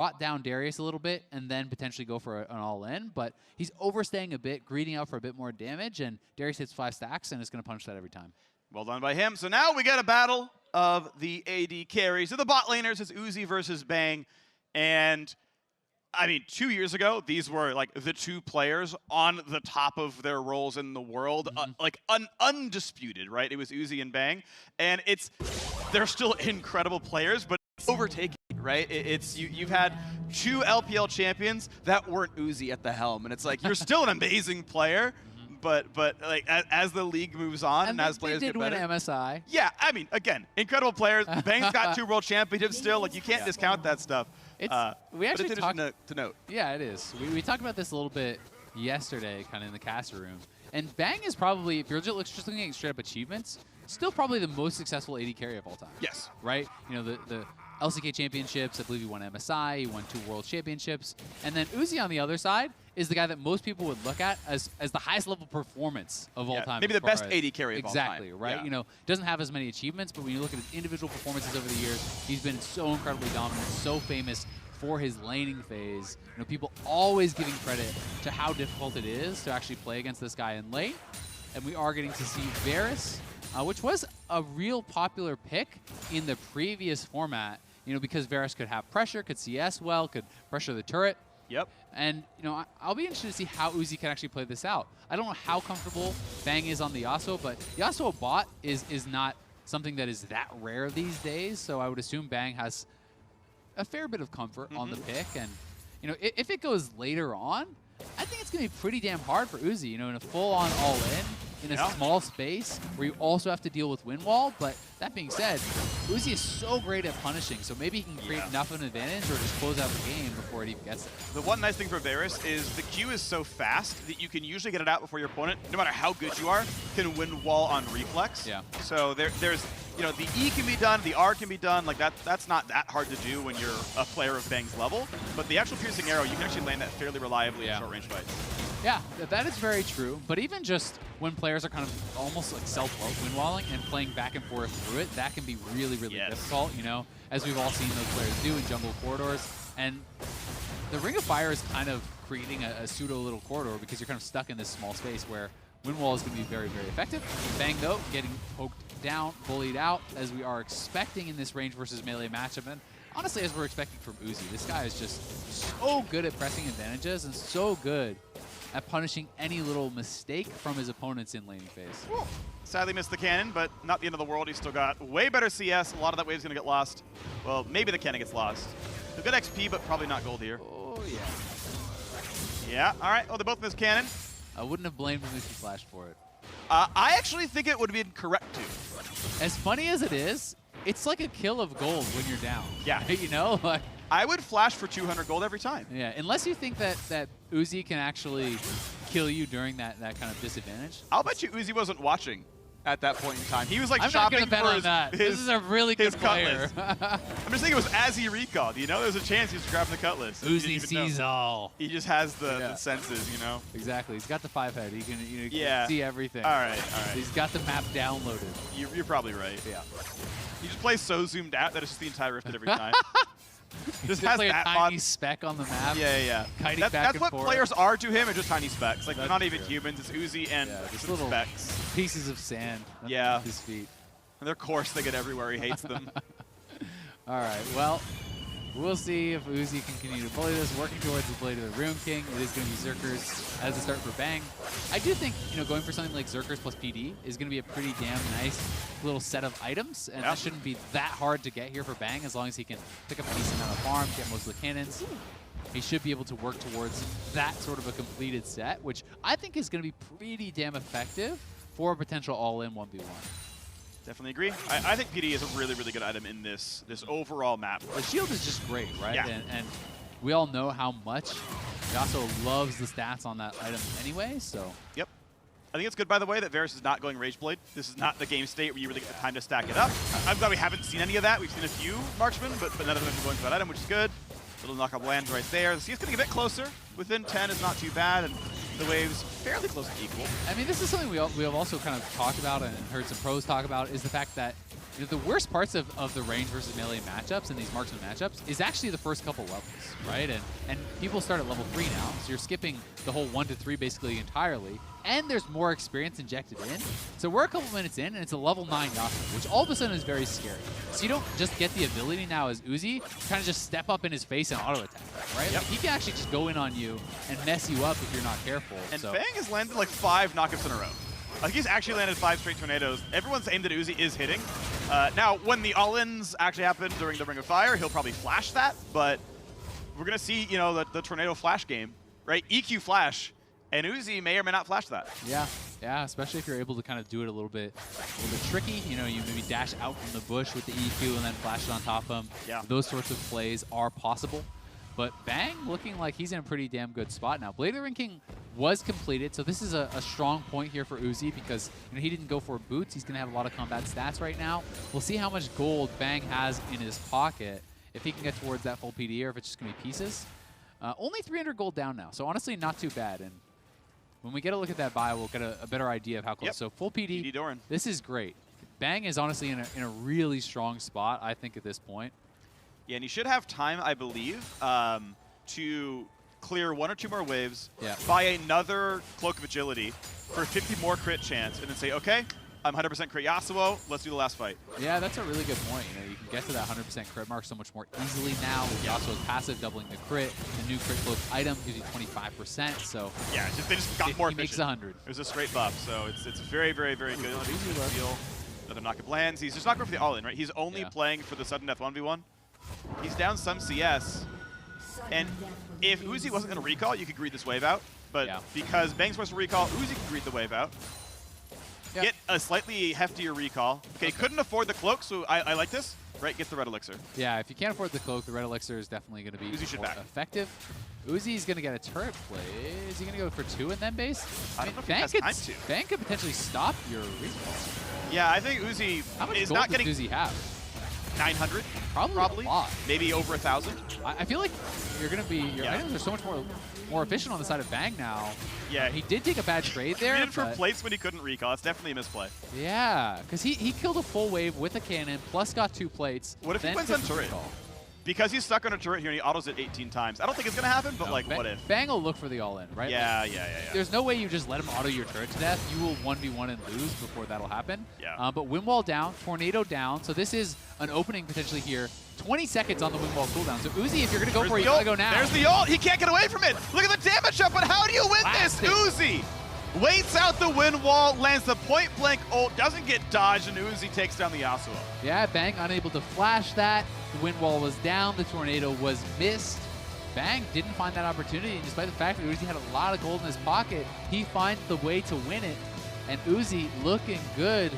brought down Darius a little bit and then potentially go for an all-in, but he's overstaying a bit, greeding out for a bit more damage, and Darius hits 5 stacks and is going to punish that every time. Well done by him. So now we got a battle of the AD carries. So the bot laners is Uzi versus Bang. And I mean, 2 years ago, these were like the 2 players on the top of their roles in the world, undisputed, right? It was Uzi and Bang. And they're still incredible players, but it's overtaking, right? You've had 2 LPL champions that weren't Uzi at the helm. And it's like, you're still an amazing player. But like as the league moves on and as players get better. They did win MSI. Yeah, I mean, again, incredible players. Bang's got 2 world championships still. Like you can't discount that stuff. We actually but it's interesting to note. Yeah, it is. We talked about this a little bit yesterday, kind of in the caster room. And Bang is probably, if you're just looking at straight up achievements, still probably the most successful AD carry of all time. Yes. Right? You know, the LCK championships, I believe he won MSI, he won 2 world championships. And then Uzi on the other side is the guy that most people would look at as the highest level performance of all time. Maybe the best AD carry of all time. Exactly, right? Yeah. You know, doesn't have as many achievements, but when you look at his individual performances over the years, he's been so incredibly dominant, so famous for his laning phase. You know, people always giving credit to how difficult it is to actually play against this guy in lane. And we are getting to see Varus, which was a real popular pick in the previous format, you know, because Varus could have pressure, could CS well, could pressure the turret. Yep. And, you know, I'll be interested to see how Uzi can actually play this out. I don't know how comfortable Bang is on the Yasuo, but Yasuo bot is not something that is that rare these days, so I would assume Bang has a fair bit of comfort on the pick. And, you know, if it goes later on, I think it's going to be pretty damn hard for Uzi, you know, in a full-on all-in, in a small space where you also have to deal with wind wall. But that being said, Uzi is so great at punishing, so maybe he can create enough of an advantage or just close out the game before it even gets there. The one nice thing for Varus is the Q is so fast that you can usually get it out before your opponent, no matter how good you are, can wind wall on reflex. Yeah. So there's, you know, the E can be done, the R can be done. Like that's not that hard to do when you're a player of Bang's level. But the actual piercing arrow, you can actually land that fairly reliably in short range fights. Yeah, that is very true. But even just when players are kind of almost like self-windwalling and playing back and forth through it, that can be really, really difficult, you know, as we've all seen those players do in jungle corridors. And the Ring of Fire is kind of creating a pseudo little corridor because you're kind of stuck in this small space where wind wall is going to be very, very effective. Bang, though, getting poked down, bullied out, as we are expecting in this range versus melee matchup. And honestly, as we're expecting from Uzi, this guy is just so good at pressing advantages and so good at punishing any little mistake from his opponents in laning phase. Woo. Sadly missed the cannon, but not the end of the world. He's still got way better CS. A lot of that wave's going to get lost. Well, maybe the cannon gets lost. He'll get XP, but probably not gold here. Oh, yeah. Yeah, all right. Oh, they both missed cannon. I wouldn't have blamed him if he flashed for it. I actually think it would have been correct to. As funny as it is, it's like a kill of gold when you're down. Yeah. You know? Like, I would flash for 200 gold every time. Yeah, unless you think that Uzi can actually kill you during that kind of disadvantage. I'll bet you Uzi wasn't watching at that point in time. He was like I'm shopping not for that. This is a really good player. I'm just thinking it was as he recalled. You know, there's a chance he was grabbing the cutlass. Uzi sees all. He just has the senses, you know. Exactly. He's got the 5-head. He can see everything. All right. He's got the map downloaded. You're probably right. Yeah. He just plays so zoomed out that it's just the entire rifted every time. Just has like a tiny speck on the map. Yeah. That's what players are to him, are just tiny specks. Like, they're not even humans. It's Uzi and just little specks. Pieces of sand at his feet. And they're coarse. They get everywhere. He hates them. All right. Well, we'll see if Uzi can continue to bully this. Working towards the Blade of the Rune King. It is going to be Zerkers as a start for Bang. I do think, you know, going for something like Zerkers plus PD is going to be a pretty damn nice little set of items, and that shouldn't be that hard to get here for Bang as long as he can pick up a decent amount of farm, get most of the cannons. He should be able to work towards that sort of a completed set, which I think is going to be pretty damn effective for a potential all-in 1v1. Definitely agree. I think PD is a really, really good item in this overall map. The shield is just great, right? Yeah. And we all know how much Yasuo loves the stats on that item anyway, so. Yep. I think it's good, by the way, that Varus is not going Rage Blade. This is not the game state where you really get the time to stack it up. I'm glad we haven't seen any of that. We've seen a few marksmen, but none of them have been going for that item, which is good. Little knock-up lands right there. The CS getting a bit closer. Within 10 is not too bad, and the wave's fairly close to equal. I mean, this is something we have also kind of talked about and heard some pros talk about, is the fact that the worst parts of the range versus melee matchups and these marksman matchups is actually the first couple levels, right? And people start at level 3 now, so you're skipping the whole 1 to 3 basically entirely, and there's more experience injected in. So we're a couple minutes in, and it's a level 9 Yasuo, which all of a sudden is very scary. So you don't just get the ability now as Uzi, kind of just step up in his face and auto attack, right? Yep. Like, he can actually just go in on you and mess you up if you're not careful. And so. Bang has landed like 5 knockups in a row. Like he's actually landed 5 straight tornadoes. Everyone's aimed at Uzi is hitting. Now, when the all-ins actually happen during the Ring of Fire, he'll probably flash that, but we're going to see, you know, the tornado flash game, right? EQ flash, and Uzi may or may not flash that. Yeah, especially if you're able to kind of do it a little bit tricky. You know, you maybe dash out from the bush with the EQ and then flash it on top of him. Yeah. Those sorts of plays are possible. But Bang looking like he's in a pretty damn good spot now. Blade of the Ring King was completed, so this is a strong point here for Uzi because he didn't go for boots. He's going to have a lot of combat stats right now. We'll see how much gold Bang has in his pocket, if he can get towards that full PD or if it's just going to be pieces. Only 300 gold down now, so honestly not too bad. And when we get a look at that bio, we'll get a better idea of how close. Yep. So full PD, Doran. This is great. Bang is honestly in a really strong spot, I think, at this point. Yeah, and he should have time, I believe, to clear 1 or 2 more waves, buy another Cloak of Agility for 50 more crit chance, and then say, okay, I'm 100% crit Yasuo, let's do the last fight. Yeah, that's a really good point. You know, you can get to that 100% crit mark so much more easily now with Yasuo's passive doubling the crit. The new crit cloak item gives you 25%, so yeah, they just got more efficient. He makes 100. It was a straight buff, so it's very, very, very good. Another knockup lands. He's just not going for the all-in, right? He's only playing for the sudden death 1v1. He's down some CS, and if Uzi wasn't going to recall, you could greed this wave out. But because Bang's supposed to recall, Uzi could greed the wave out. Get a slightly heftier recall. Okay, couldn't afford the cloak, so I like this. Right, get the red elixir. Yeah, if you can't afford the cloak, the red elixir is definitely going to be more effective. Uzi's going to get a turret play. Is he going to go for 2 and then base? I don't know if he has time to. Bang could potentially stop your recall. Yeah, I think Uzi is not getting... How much gold does Uzi have? 900, probably. A lot. Maybe over 1,000. I feel like you're gonna be your items are so much more efficient on the side of Bang now. Yeah, he did take a bad trade there. He did for plates when he couldn't recall. It's definitely a misplay. Yeah, because he killed a full wave with a cannon, plus got 2 plates. What if he wins on turret? Because he's stuck on a turret here and he autos it 18 times. I don't think it's gonna happen, but no, like, what if? Bang will look for the all-in, right? Yeah, like, yeah. There's no way you just let him auto your turret to death. You will 1v1 and lose before that'll happen. Yeah. But wind wall down, tornado down. So this is an opening potentially here. 20 seconds on the wind wall cooldown. So Uzi, if you're gonna go for it, you gotta go now. There's the ult. He can't get away from it. Look at the damage up. But how do you win this? Uzi waits out the wind wall, lands the point blank ult, doesn't get dodged, and Uzi takes down the Yasuo. Yeah, Bang unable to flash that. The wind wall was down, the tornado was missed. Bang didn't find that opportunity, and despite the fact that Uzi had a lot of gold in his pocket, he finds the way to win it. And Uzi looking good